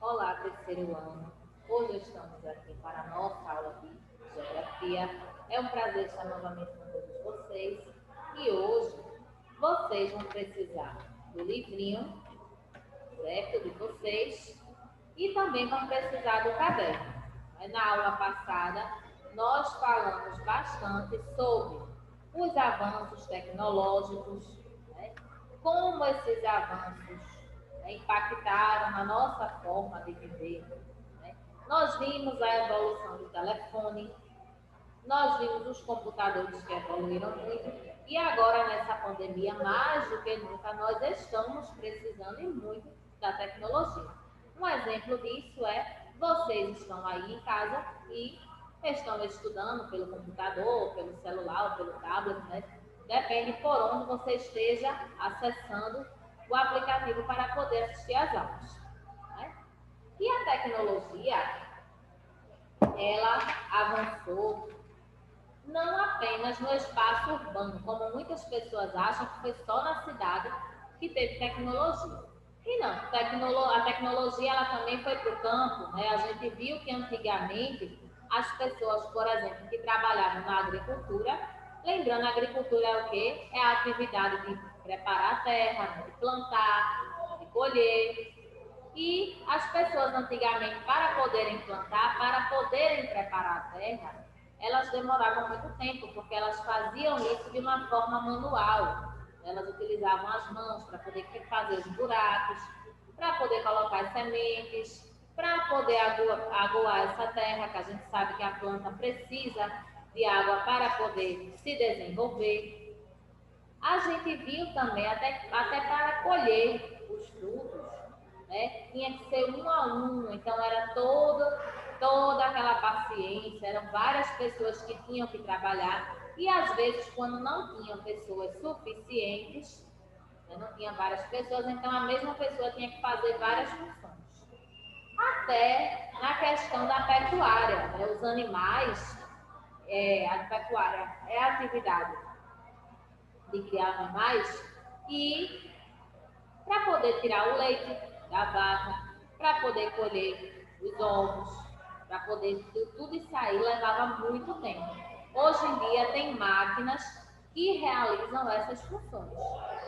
Olá, terceiro ano. Hoje estamos aqui para a nossa aula de Geografia. É um prazer estar novamente com todos vocês. E hoje vocês vão precisar do livrinho, certo? De vocês. E também vão precisar do caderno. Na aula passada, nós falamos bastante sobre os avanços tecnológicos, né? Como esses avanços impactaram na nossa forma de viver. Né? Nós vimos a evolução do telefone, nós vimos os computadores que evoluíram muito, e agora nessa pandemia, mais do que nunca, nós estamos precisando e muito da tecnologia. Um exemplo disso é, vocês estão aí em casa e estão estudando pelo computador, pelo celular ou pelo tablet, né? Depende por onde você esteja acessando o aplicativo para poder assistir às aulas. Né? E a tecnologia, ela avançou não apenas no espaço urbano, como muitas pessoas acham que foi só na cidade que teve tecnologia. E não, a tecnologia ela também foi para o campo, né? A gente viu que antigamente as pessoas, por exemplo, que trabalhavam na agricultura, lembrando, a agricultura é o quê? É a atividade de preparar a terra, de plantar, de colher. E as pessoas antigamente, para poderem plantar, para poderem preparar a terra, elas demoravam muito tempo, porque elas faziam isso de uma forma manual. Elas utilizavam as mãos para poder fazer os buracos, para poder colocar as sementes, para poder aguar essa terra, que a gente sabe que a planta precisa de água para poder se desenvolver. A gente viu também, até para colher os frutos, né? Tinha que ser um a um, então era toda aquela paciência, eram várias pessoas que tinham que trabalhar, e às vezes, quando não tinham pessoas suficientes, né, não tinha várias pessoas, então a mesma pessoa tinha que fazer várias funções. Até na questão da pecuária, né? Os animais, a pecuária é a atividade de criar animais, e para poder tirar o leite da vaca, para poder colher os ovos, para poder tudo isso aí levava muito tempo. Hoje em dia tem máquinas que realizam essas funções.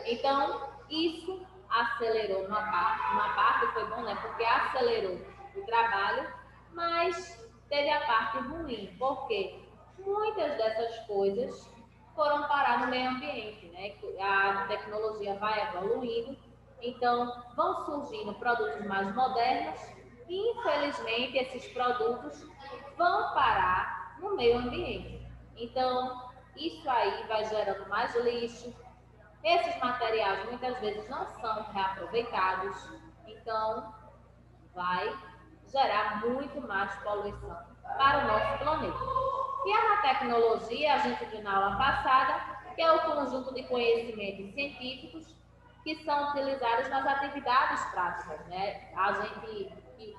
Então, isso acelerou uma parte foi bom, né? Porque acelerou o trabalho, mas teve a parte ruim, porque muitas dessas coisas foram parar no meio ambiente, né? A tecnologia vai evoluindo, então vão surgindo produtos mais modernos e, infelizmente, esses produtos vão parar no meio ambiente. Então, isso aí vai gerando mais lixo. Esses materiais muitas vezes não são reaproveitados, então vai gerar muito mais poluição para o nosso planeta. E a tecnologia, a gente viu na aula passada, que é o conjunto de conhecimentos científicos que são utilizados nas atividades práticas, né?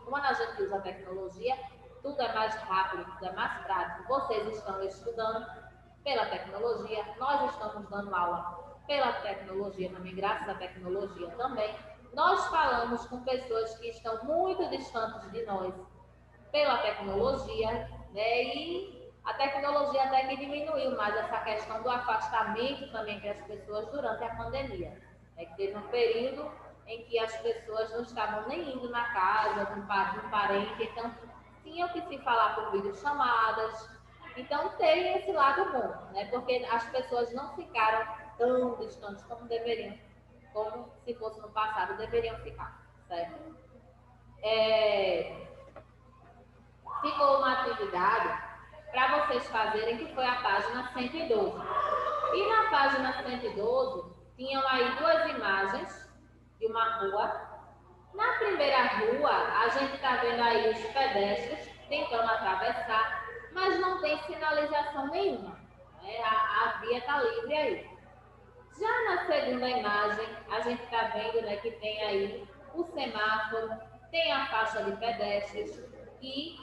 Quando a gente usa a tecnologia, tudo é mais rápido, tudo é mais prático. Vocês estão estudando pela tecnologia, nós estamos dando aula pela tecnologia também, graças à tecnologia também. Nós falamos com pessoas que estão muito distantes de nós pela tecnologia, né? E a tecnologia até que diminuiu mais essa questão do afastamento também entre as pessoas durante a pandemia. É que teve um período em que as pessoas não estavam nem indo na casa de um parente, então tinham que se falar por videochamadas. Então tem esse lado bom, né? Porque as pessoas não ficaram tão distantes como deveriam, como se fosse no passado deveriam ficar, certo? Ficou uma atividade para vocês fazerem, que foi a página 112. E na página 112 tinham aí duas imagens de uma rua. Na primeira rua, a gente está vendo aí os pedestres tentando atravessar, mas não tem sinalização nenhuma, né? A via está livre aí. Já na segunda imagem, a gente está vendo, né, que tem aí o semáforo, tem a faixa de pedestres e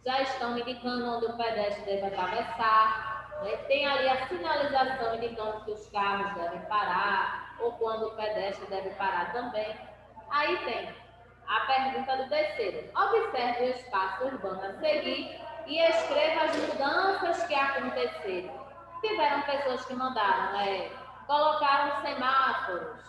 já estão indicando onde o pedestre deve atravessar, né? Tem ali a sinalização indicando que os carros devem parar ou quando o pedestre deve parar também. Aí tem a pergunta do terceiro. Observe o espaço urbano a seguir e escreva as mudanças que aconteceram. Tiveram pessoas que mandaram, colocaram semáforos,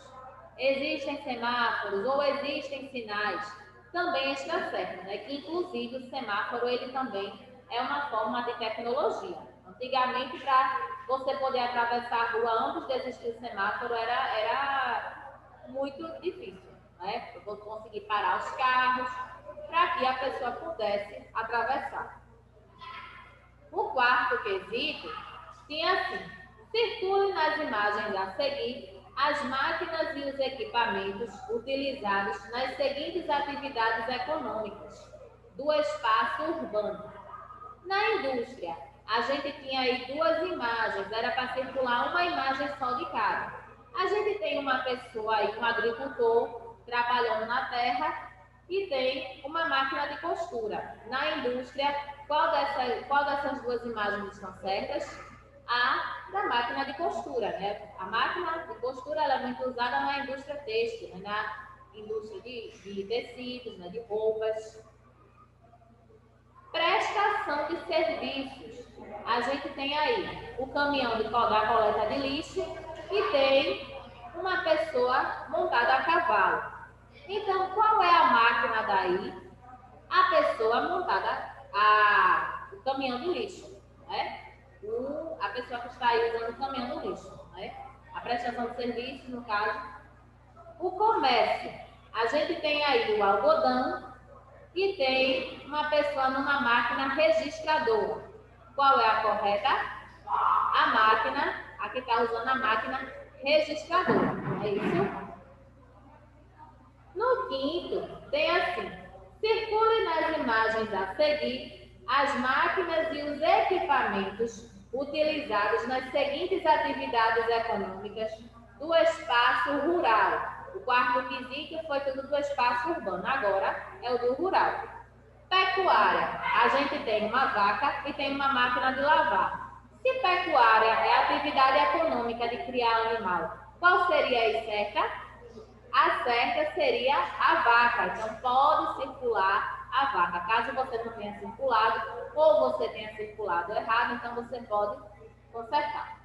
existem semáforos ou existem sinais. Também está certo, né? Que inclusive o semáforo ele também é uma forma de tecnologia. Antigamente, para você poder atravessar a rua antes de existir o semáforo, era muito difícil, né? Eu vou conseguir parar os carros para que a pessoa pudesse atravessar. O quarto quesito tinha assim: circule nas imagens a seguir as máquinas e os equipamentos utilizados nas seguintes atividades econômicas do espaço urbano. Na indústria, a gente tinha aí duas imagens, era para circular uma imagem só de cada. A gente tem uma pessoa aí, um agricultor, trabalhando na terra e tem uma máquina de costura. Na indústria, qual dessas duas imagens estão certas? A da máquina de costura, né? A máquina de costura ela é muito usada na indústria têxtil, né? Na indústria de tecidos, né? De roupas. Prestação de serviços. A gente tem aí o caminhão da coleta de lixo e tem uma pessoa montada a cavalo. Então, qual é a máquina daí? A pessoa montada o caminhão de lixo, né? A pessoa que está aí usando o caminhão do lixo, né? A prestação de serviços, no caso. O comércio. A gente tem aí o algodão e tem uma pessoa numa máquina registradora. Qual é a correta? A máquina, a que está usando a máquina registradora. É isso? No quinto, tem assim: circule nas imagens a seguir as máquinas e os equipamentos utilizados nas seguintes atividades econômicas do espaço rural. O quarto quesito foi tudo do espaço urbano, agora é o do rural. Pecuária, a gente tem uma vaca e tem uma máquina de lavar. Se pecuária é a atividade econômica de criar animal, qual seria a certa? A certa seria a vaca, então pode circular a vaca. Caso você não tenha circulado ou você tenha circulado errado, então você pode consertar.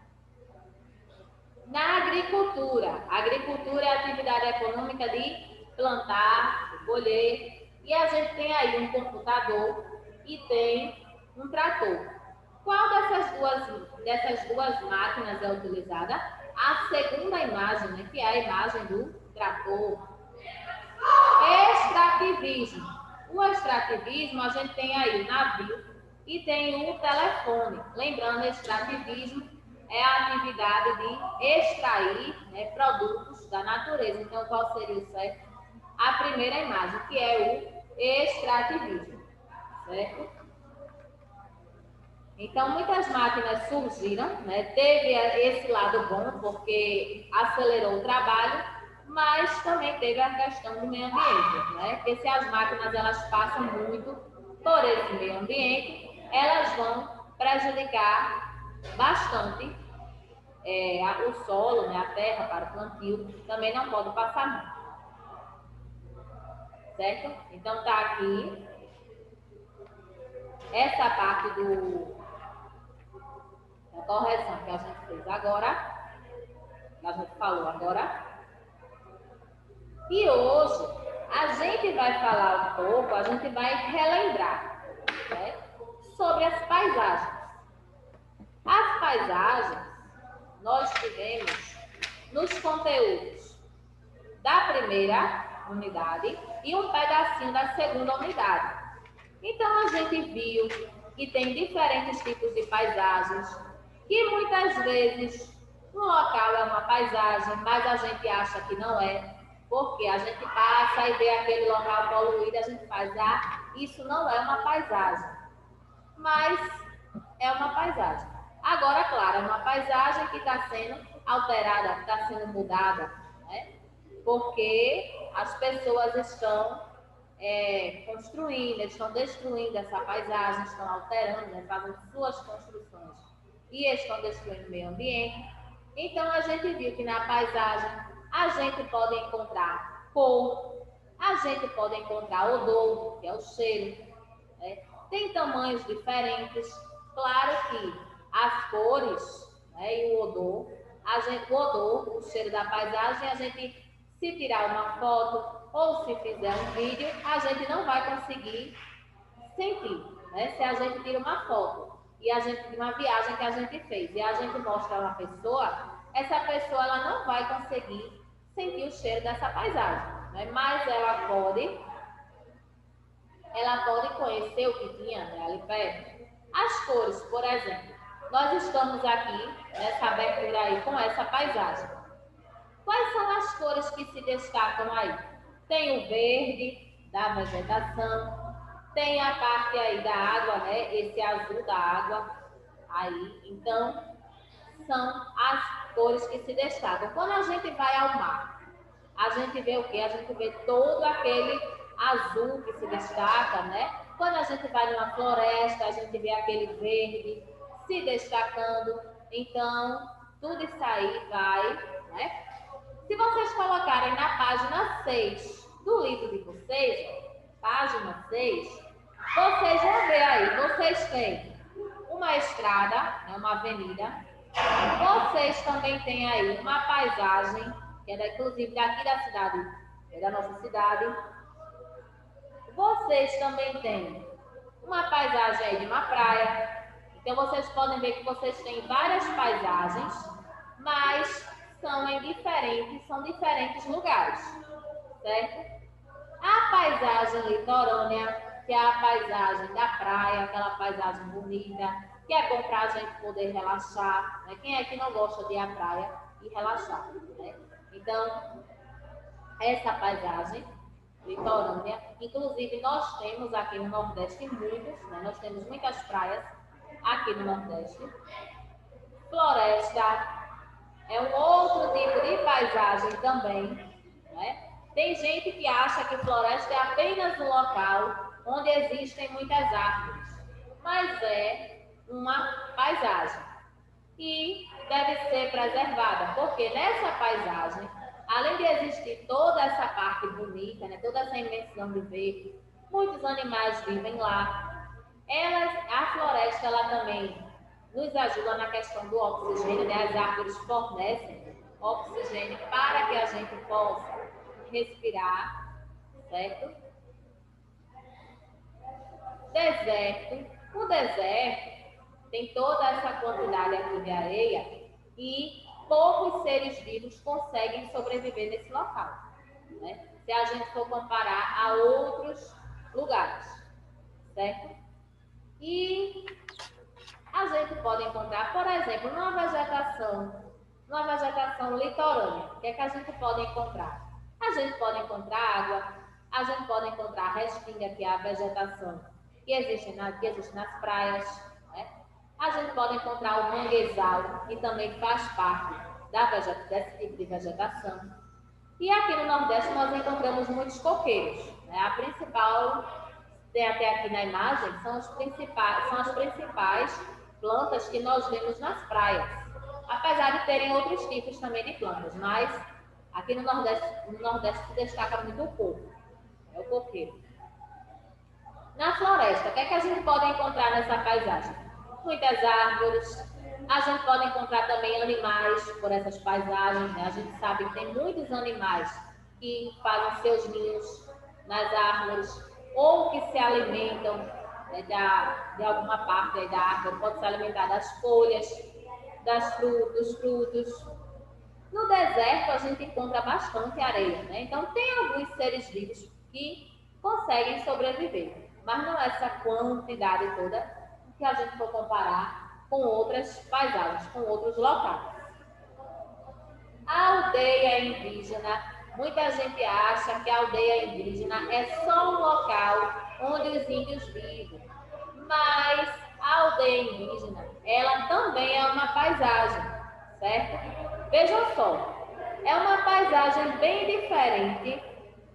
Na agricultura, a agricultura é a atividade econômica de plantar, de colher, e a gente tem aí um computador e tem um trator. Qual dessas duas máquinas é utilizada? A segunda imagem, né, que é a imagem do trator. Extrativismo. O extrativismo, a gente tem aí o navio e tem o telefone. Lembrando, extrativismo é a atividade de extrair, né, produtos da natureza. Então, qual seria o certo? A primeira imagem, que é o extrativismo, certo? Então, muitas máquinas surgiram, né? Teve esse lado bom, porque acelerou o trabalho, mas também teve a questão do meio ambiente, né? Porque se as máquinas elas passam muito por esse meio ambiente, elas vão prejudicar bastante o solo, né? A terra para o plantio, também não pode passar muito, certo? Então, tá aqui essa parte da correção que a gente fez agora, que a gente falou agora. E hoje a gente vai falar um pouco, a gente vai relembrar, né, sobre as paisagens. As paisagens nós tivemos nos conteúdos da primeira unidade e um pedacinho da segunda unidade. Então a gente viu que tem diferentes tipos de paisagens, que muitas vezes um local é uma paisagem, mas a gente acha que não é, porque a gente passa e vê aquele local poluído, a gente faz, isso não é uma paisagem, mas é uma paisagem. Agora, claro, é uma paisagem que está sendo alterada, que está sendo mudada, né? Porque as pessoas estão construindo, estão destruindo essa paisagem, estão alterando, né, fazendo suas construções e estão destruindo o meio ambiente. Então, a gente viu que na paisagem a gente pode encontrar cor, A gente pode encontrar odor, que é o cheiro, né? Tem tamanhos diferentes. Claro que as cores, né, e o odor, o cheiro da paisagem, a gente, se tirar uma foto ou se fizer um vídeo, a gente não vai conseguir sentir, né? Se a gente tira uma foto e a gente de uma viagem que a gente fez e a gente mostra a uma pessoa, essa pessoa ela não vai conseguir sentir o cheiro dessa paisagem, né? Mas ela pode conhecer o que tinha, né, ali perto. As cores, por exemplo, nós estamos aqui nessa abertura aí com essa paisagem. Quais são as cores que se destacam aí? Tem o verde da vegetação, tem a parte aí da água, né? Esse azul da água aí. Então, são as cores que se destacam. Quando a gente vai ao mar, a gente vê o quê? A gente vê todo aquele azul que se destaca, né? Quando a gente vai numa floresta, a gente vê aquele verde se destacando. Então, tudo isso aí vai, né? Se vocês colocarem na página 6 do livro de vocês, página 6, vocês vão ver aí, vocês têm uma estrada, né, uma avenida, vocês também têm aí uma paisagem, que é inclusive daqui da cidade, da nossa cidade. Vocês também têm uma paisagem aí de uma praia. Então vocês podem ver que vocês têm várias paisagens, mas são diferentes lugares, certo? A paisagem litorânea, que é a paisagem da praia, aquela paisagem bonita, que é bom para a gente poder relaxar, né? Quem é que não gosta de ir à praia e relaxar, né? Então, essa paisagem litorânea, inclusive nós temos aqui no Nordeste muitas, né? Nós temos muitas praias aqui no Nordeste. Floresta é um outro tipo de paisagem também, né? Tem gente que acha que floresta é apenas um local onde existem muitas árvores, mas é uma paisagem e deve ser preservada, porque nessa paisagem, além de existir toda essa parte bonita, né, toda essa imensidão de verde, muitos animais vivem lá. A floresta ela também nos ajuda na questão do oxigênio, né? As árvores fornecem oxigênio para que a gente possa respirar, certo? Deserto. O deserto tem toda essa quantidade aqui de areia e poucos seres vivos conseguem sobreviver nesse local, né? Se a gente for comparar a outros lugares, certo? E a gente pode encontrar, por exemplo, numa vegetação litorânea. O que é que a gente pode encontrar? A gente pode encontrar água, a gente pode encontrar a restinga, que é a vegetação que existe nas praias, né? A gente pode encontrar o manguezal, que também faz parte desse tipo de vegetação. E aqui no Nordeste nós encontramos muitos coqueiros, né? A principal, tem até aqui na imagem, são as principais plantas que nós vemos nas praias. Apesar de terem outros tipos também de plantas, mas aqui no Nordeste se destaca muito o coco, é o coqueiro. Na floresta, o que é que a gente pode encontrar nessa paisagem? Muitas árvores. A gente pode encontrar também animais por essas paisagens, né? A gente sabe que tem muitos animais que fazem seus ninhos nas árvores ou que se alimentam, né, de alguma parte aí da árvore, pode se alimentar das folhas, dos frutos. No deserto a gente encontra bastante areia, né? Então tem alguns seres vivos que conseguem sobreviver, mas não é essa quantidade toda que a gente for comparar com outras paisagens, com outros locais. A aldeia indígena, muita gente acha que a aldeia indígena é só um local onde os índios vivem, mas a aldeia indígena, ela também é uma paisagem, certo? Vejam só, é uma paisagem bem diferente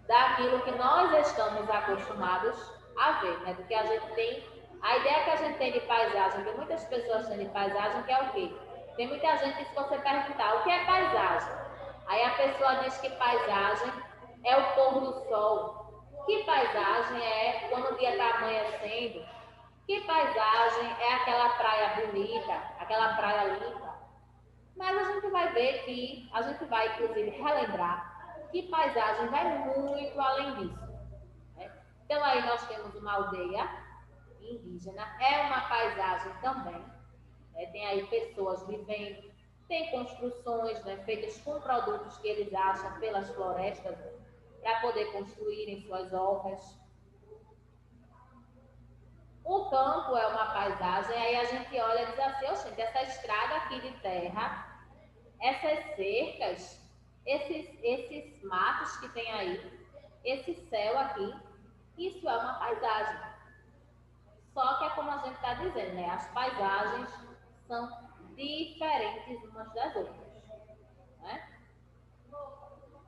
daquilo que nós estamos acostumados a ver, né? Do que a gente tem, a ideia que a gente tem de paisagem, que muitas pessoas têm de paisagem, que é o quê? Tem muita gente que se você perguntar o que é paisagem, aí a pessoa diz que paisagem É o pôr do sol? Que paisagem é quando o dia está amanhecendo? Que paisagem é aquela praia bonita, aquela praia limpa? Mas a gente vai ver que, a gente vai inclusive relembrar que paisagem vai muito além disso. Né? Então aí nós temos uma aldeia indígena, é uma paisagem também, né? Tem aí pessoas vivendo, tem construções, né, feitas com produtos que eles acham pelas florestas para poder construírem suas obras. O campo é uma paisagem, aí a gente olha e diz assim, gente, essa estrada aqui de terra, essas cercas, esses matos que tem aí, esse céu aqui, isso é uma paisagem. Só que é como a gente está dizendo, né? As paisagens são diferentes umas das outras. Né?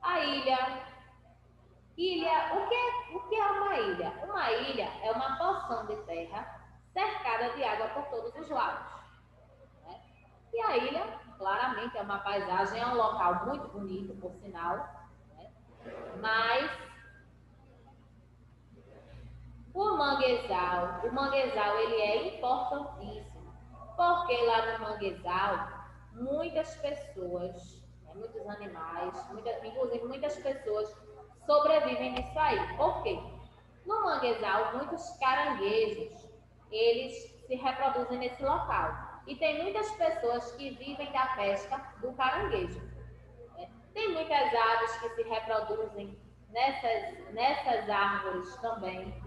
A ilha. Ilha, o que é uma ilha? Uma ilha é uma porção de terra cercada de água por todos os lados. Né? E a ilha, claramente, é uma paisagem, é um local muito bonito, por sinal, né? Mas o manguezal ele é importantíssimo, porque lá no manguezal muitas pessoas, né, muitos animais, inclusive muitas pessoas sobrevivem disso aí. Por quê? No manguezal, muitos caranguejos, eles se reproduzem nesse local. E tem muitas pessoas que vivem da pesca do caranguejo. Né? Tem muitas aves que se reproduzem nessas árvores também.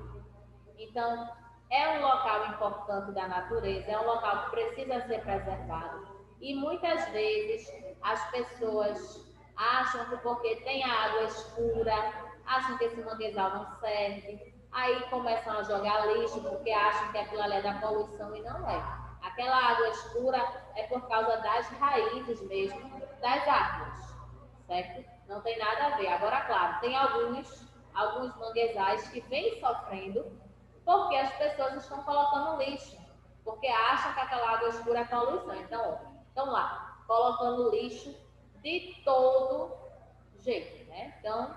Então, é um local importante da natureza, é um local que precisa ser preservado. E muitas vezes as pessoas acham que porque tem a água escura, acham que esse manguezal não serve, aí começam a jogar lixo porque acham que aquilo ali é da poluição e não é. Aquela água escura é por causa das raízes mesmo das árvores, certo? Não tem nada a ver. Agora, claro, tem alguns manguezais que vêm sofrendo porque as pessoas estão colocando lixo, porque acham que aquela água escura é poluição. Então, estão lá, colocando lixo de todo jeito, né? Então,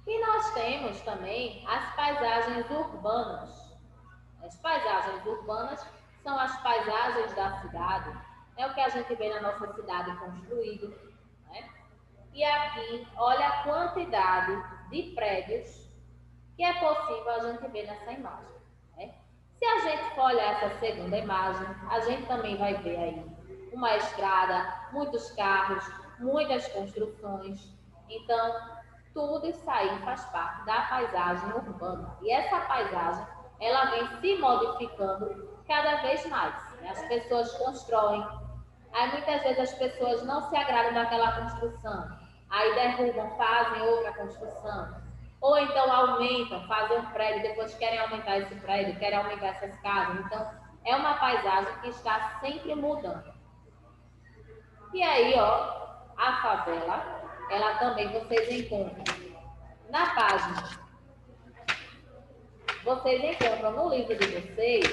e nós temos também as paisagens urbanas. As paisagens urbanas são as paisagens da cidade, é o que a gente vê na nossa cidade construído, né? E aqui, olha a quantidade de prédios que é possível a gente ver nessa imagem. Né? Se a gente for olhar essa segunda imagem, a gente também vai ver aí uma estrada, muitos carros, muitas construções. Então, tudo isso aí faz parte da paisagem urbana. E essa paisagem, ela vem se modificando cada vez mais. Né? As pessoas constroem. Aí muitas vezes as pessoas não se agradam daquela construção. Aí derrubam, fazem outra construção. Ou então aumentam, fazem um prédio, depois querem aumentar esse prédio, querem aumentar essas casas. Então, é uma paisagem que está sempre mudando. E aí, ó, a favela, ela também vocês encontram na página. Vocês encontram no livro de vocês,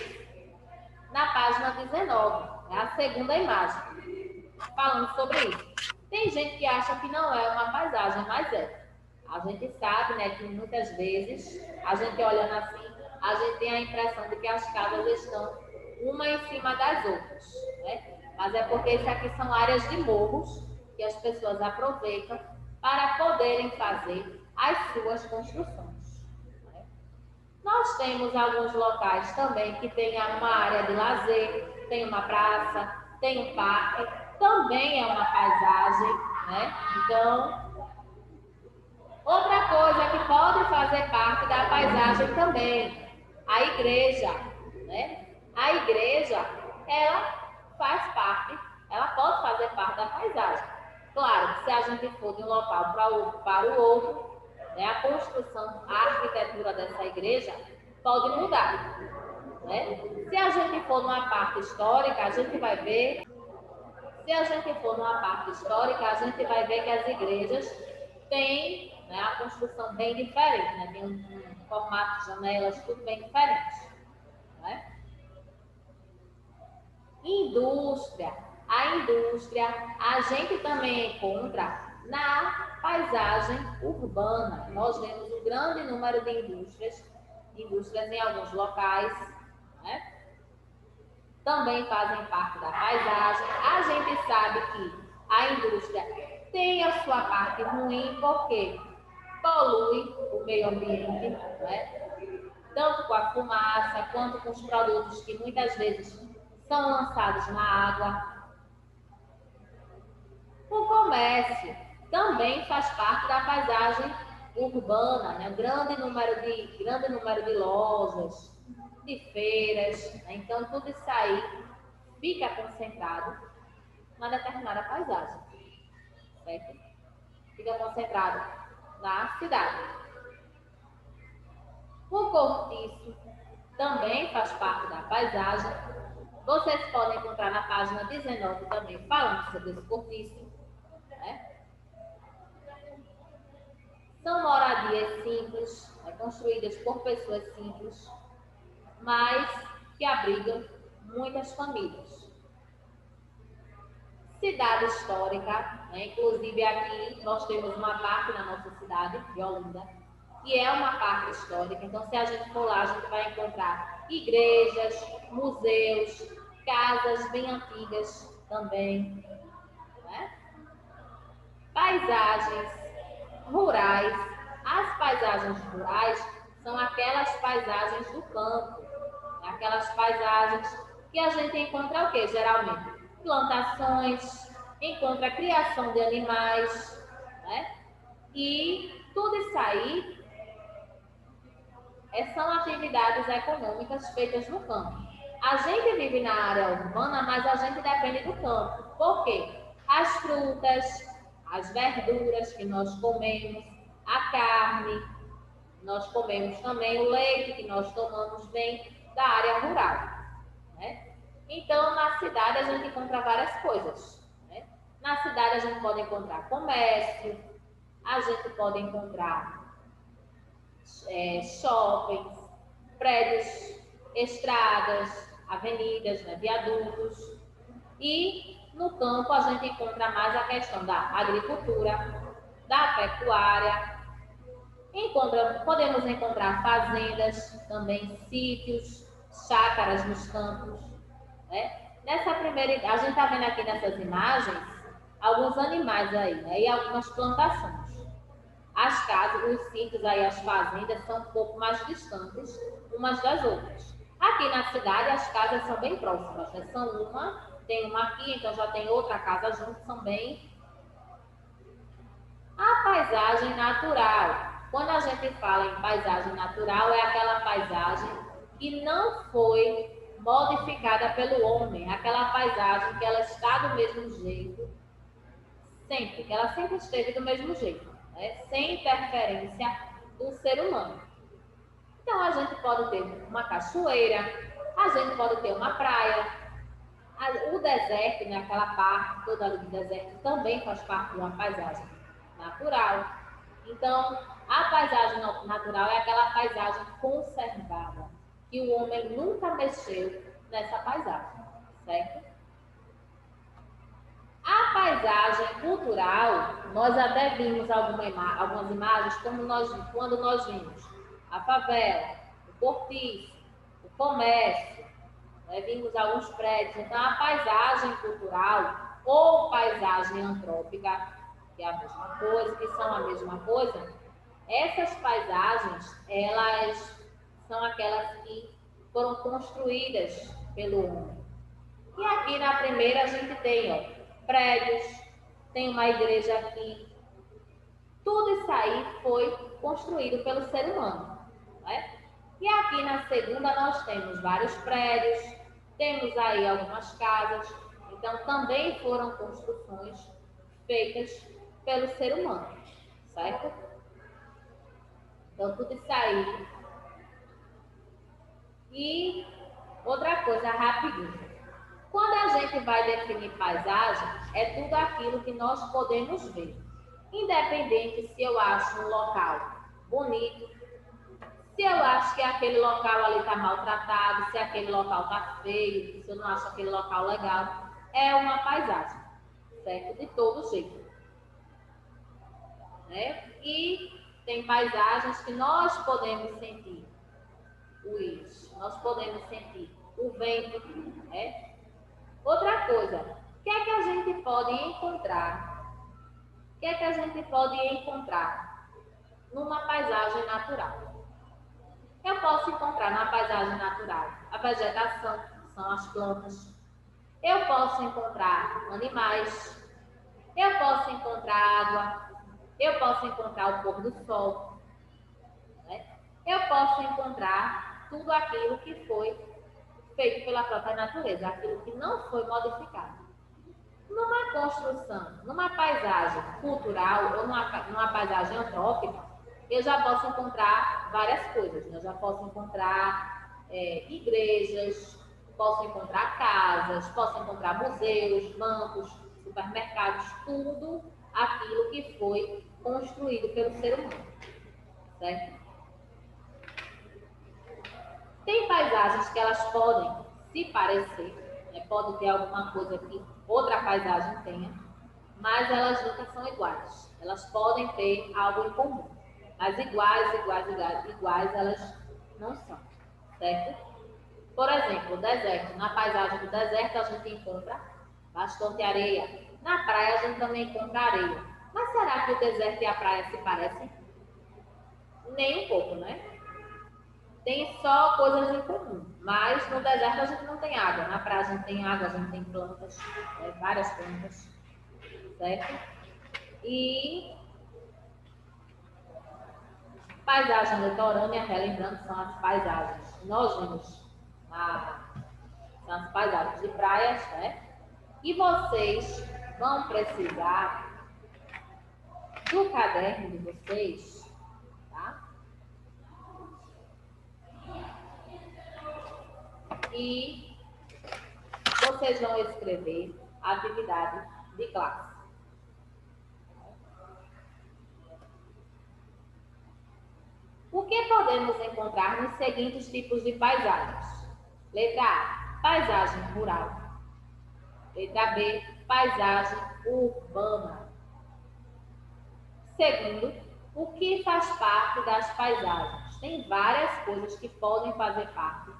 na página 19, é a segunda imagem, falando sobre isso. Tem gente que acha que não é uma paisagem, mas é. A gente sabe, né, que muitas vezes, a gente olhando assim, a gente tem a impressão de que as casas estão uma em cima das outras, né? Mas é porque isso aqui são áreas de morros que as pessoas aproveitam para poderem fazer as suas construções. Né? Nós temos alguns locais também que tem uma área de lazer, tem uma praça, tem um parque, também é uma paisagem, né? Então, outra coisa que pode fazer parte da paisagem também, a igreja, né? A igreja, ela faz parte, ela pode fazer parte da paisagem. Claro que se a gente for de um local para o outro, né, a construção, a arquitetura dessa igreja pode mudar, né? Se a gente for numa parte histórica, a gente vai ver, se a gente for numa parte histórica, a gente vai ver que as igrejas têm, né, a construção bem diferente, né? Tem um formato de janelas, tudo bem diferente. Né? Indústria. A indústria, a gente também encontra Na paisagem urbana, nós vemos um grande número de indústrias em alguns locais, né? Também fazem parte da paisagem. A gente sabe que a indústria tem a sua parte ruim, porque polui o meio ambiente, né? Tanto com a fumaça, quanto com os produtos que muitas vezes são lançados na água. O comércio também faz parte da paisagem urbana, né? Grande número de lojas, de feiras, né? Então tudo isso aí fica concentrado numa determinada paisagem, certo? Fica concentrado na cidade. O cortiço também faz parte da paisagem. Vocês podem encontrar na página 19 também falando sobre esse cortiço, né? São moradias simples, né, construídas por pessoas simples, mas que abrigam muitas famílias. Cidade histórica, né? Inclusive aqui nós temos uma parte na nossa cidade, de Olinda, que é uma parte histórica. Então, se a gente for lá, a gente vai encontrar igrejas, museus, casas bem antigas também, né? Paisagens rurais. As paisagens rurais são aquelas paisagens do campo, né? Aquelas paisagens que a gente encontra o quê? Geralmente plantações, encontra a criação de animais, né? E tudo isso aí são atividades econômicas feitas no campo. A gente vive na área urbana, mas a gente depende do campo. Por quê? As frutas, as verduras que nós comemos, a carne, nós comemos também o leite que nós tomamos vem da área rural, né? Então, na cidade a gente encontra várias coisas, né? Na cidade a gente pode encontrar comércio, a gente pode encontrar shoppings, prédios, estradas, avenidas, né, viadutos. E no campo a gente encontra mais a questão da agricultura, da pecuária. Podemos encontrar fazendas, também sítios, chácaras nos campos, né? A gente está vendo aqui nessas imagens alguns animais aí, né, e algumas plantações. As casas, os sítios aí, as fazendas são um pouco mais distantes umas das outras. Aqui na cidade as casas são bem próximas, né? Tem uma aqui, então já tem outra casa junto, são bem. A paisagem natural. Quando a gente fala em paisagem natural, é aquela paisagem que não foi modificada pelo homem, aquela paisagem que ela está do mesmo jeito, sempre, que ela sempre esteve do mesmo jeito, né? Sem interferência do ser humano. Então a gente pode ter uma cachoeira, a gente pode ter uma praia, o deserto, né, aquela parte toda ali do deserto também faz parte de uma paisagem natural. Então, a paisagem natural é aquela paisagem conservada, que o homem nunca mexeu nessa paisagem, certo? A paisagem cultural, nós até vimos algumas imagens quando nós vimos a favela, o cortiço, o comércio, né? Vimos alguns prédios. Então, a paisagem cultural ou paisagem antrópica, que é a mesma coisa, que são a mesma coisa, essas paisagens, elas são aquelas que foram construídas pelo homem. E aqui na primeira a gente tem, ó, prédios, tem uma igreja aqui. Tudo isso aí foi construído pelo ser humano, né? E aqui na segunda nós temos vários prédios, temos aí algumas casas. Então também foram construções feitas pelo ser humano, certo? Então tudo isso aí. E outra coisa rapidinho. Quando a gente vai definir paisagem, é tudo aquilo que nós podemos ver. Independente se eu acho um local bonito, se eu acho que aquele local ali está maltratado, se aquele local está feio, se eu não acho aquele local legal, é uma paisagem, certo? De todo jeito. né? E tem paisagens que nós podemos sentir nós podemos sentir o vento, né? Outra coisa, o que é que a gente pode encontrar? O que é que a gente pode encontrar numa paisagem natural? Eu posso encontrar na paisagem natural a vegetação, que são as plantas. Eu posso encontrar animais. Eu posso encontrar água. Eu posso encontrar o pôr do sol. Né? Eu posso encontrar tudo aquilo que foi feito pela própria natureza, aquilo que não foi modificado. Numa construção, numa paisagem cultural ou numa paisagem antrópica, eu já posso encontrar várias coisas. Né? Eu já posso encontrar igrejas, posso encontrar casas, posso encontrar museus, bancos, supermercados, tudo aquilo que foi construído pelo ser humano. Certo? Tem paisagens que elas podem se parecer, né? Pode ter alguma coisa que outra paisagem tenha, mas elas nunca são iguais. Elas podem ter algo em comum, mas iguais elas não são, certo? Por exemplo, o deserto. Na paisagem do deserto a gente encontra bastante areia. Na praia a gente também encontra areia. Mas será que o deserto e a praia se parecem? Nem um pouco, né? Tem só coisas em comum, mas no deserto a gente não tem água, na praia a gente tem água, a gente tem plantas, várias plantas, certo? E paisagem litorânea, relembrando, são as paisagens que nós vemos, são as paisagens de praias, né? E vocês vão precisar do caderno de vocês, tá? E vocês vão escrever a atividade de classe. O que podemos encontrar nos seguintes tipos de paisagens? Letra A, paisagem rural. Letra B, paisagem urbana. Segundo, o que faz parte das paisagens? Tem várias coisas que podem fazer parte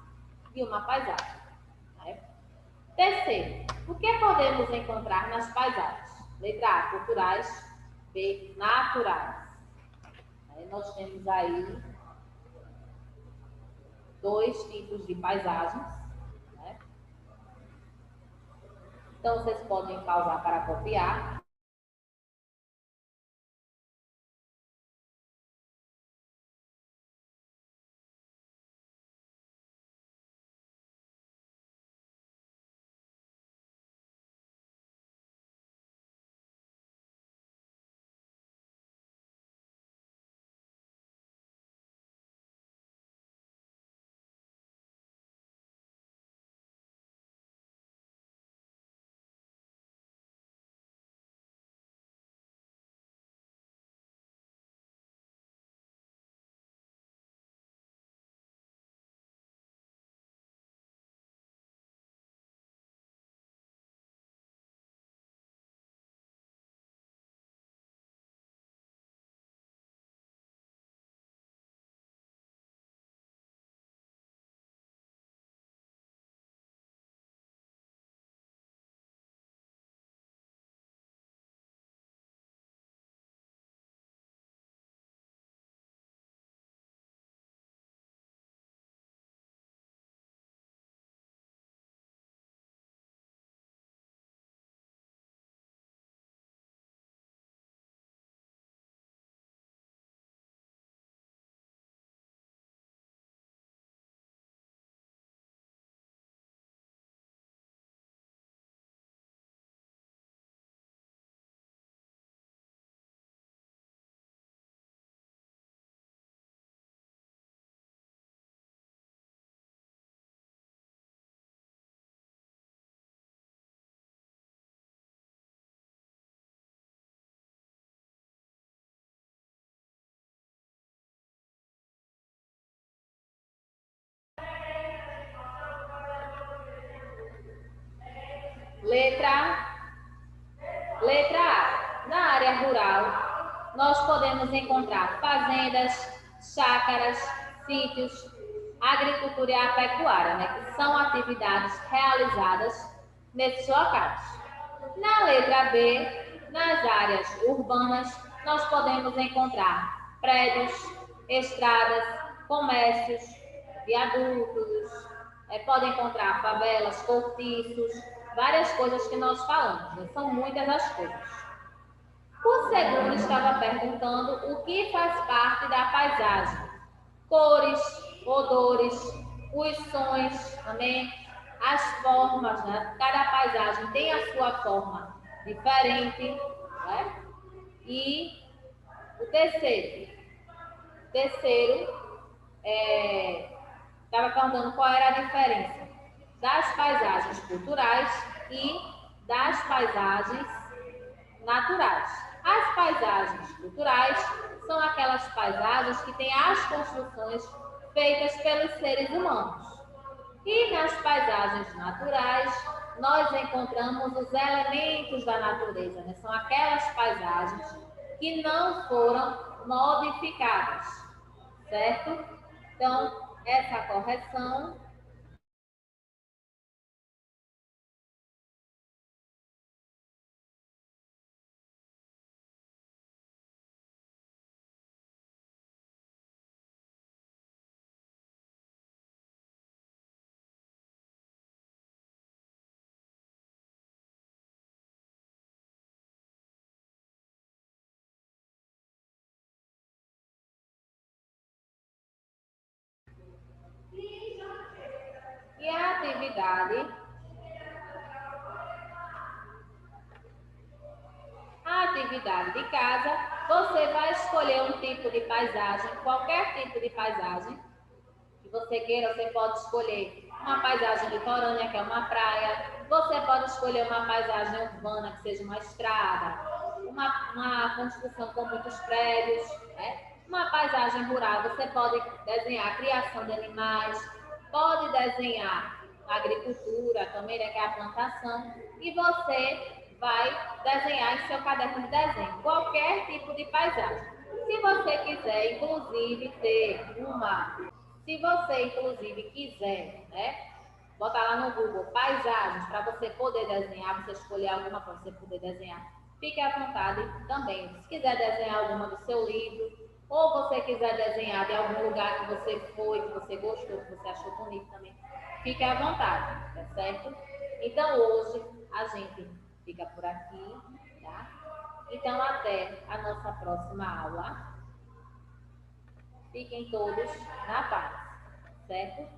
de uma paisagem. Né? Terceiro, o que podemos encontrar nas paisagens? Letra A, culturais. B, naturais. Nós temos aí dois tipos de paisagens. Né? Então, vocês podem pausar para copiar. Letra A. Na área rural, nós podemos encontrar fazendas, chácaras, sítios, agricultura e a pecuária, né, que são atividades realizadas nesses locais. Na letra B, nas áreas urbanas, nós podemos encontrar prédios, estradas, comércios, viadutos, pode encontrar favelas, cortiços, várias coisas que nós falamos, né? São muitas as coisas. O segundo estava perguntando o que faz parte da paisagem. Cores, odores, os sons também, as formas, né? Cada paisagem tem a sua forma diferente, né? E o terceiro estava perguntando qual era a diferença das paisagens culturais e das paisagens naturais. As paisagens culturais são aquelas paisagens que têm as construções feitas pelos seres humanos. E nas paisagens naturais, nós encontramos os elementos da natureza, né? São aquelas paisagens que não foram modificadas, certo? Então, essa correção. E a atividade? A atividade de casa, você vai escolher um tipo de paisagem, qualquer tipo de paisagem que você queira. Você pode escolher uma paisagem litorânea, que é uma praia. Você pode escolher uma paisagem urbana, que seja uma estrada, uma construção com muitos prédios, né? Uma paisagem rural. Você pode desenhar a criação de animais, pode desenhar a agricultura também, né, que é a plantação. E você vai desenhar em seu caderno de desenho qualquer tipo de paisagem. Se você quiser, inclusive, ter uma se você, inclusive, quiser, né, botar lá no Google paisagens para você poder desenhar, você escolher alguma para você poder desenhar, fique à vontade também. Se quiser desenhar alguma do seu livro, ou você quiser desenhar de algum lugar que você foi, que você gostou, que você achou bonito também, fique à vontade, tá certo? Então, hoje, a gente fica por aqui, tá? Então, até a nossa próxima aula. Fiquem todos na paz, certo?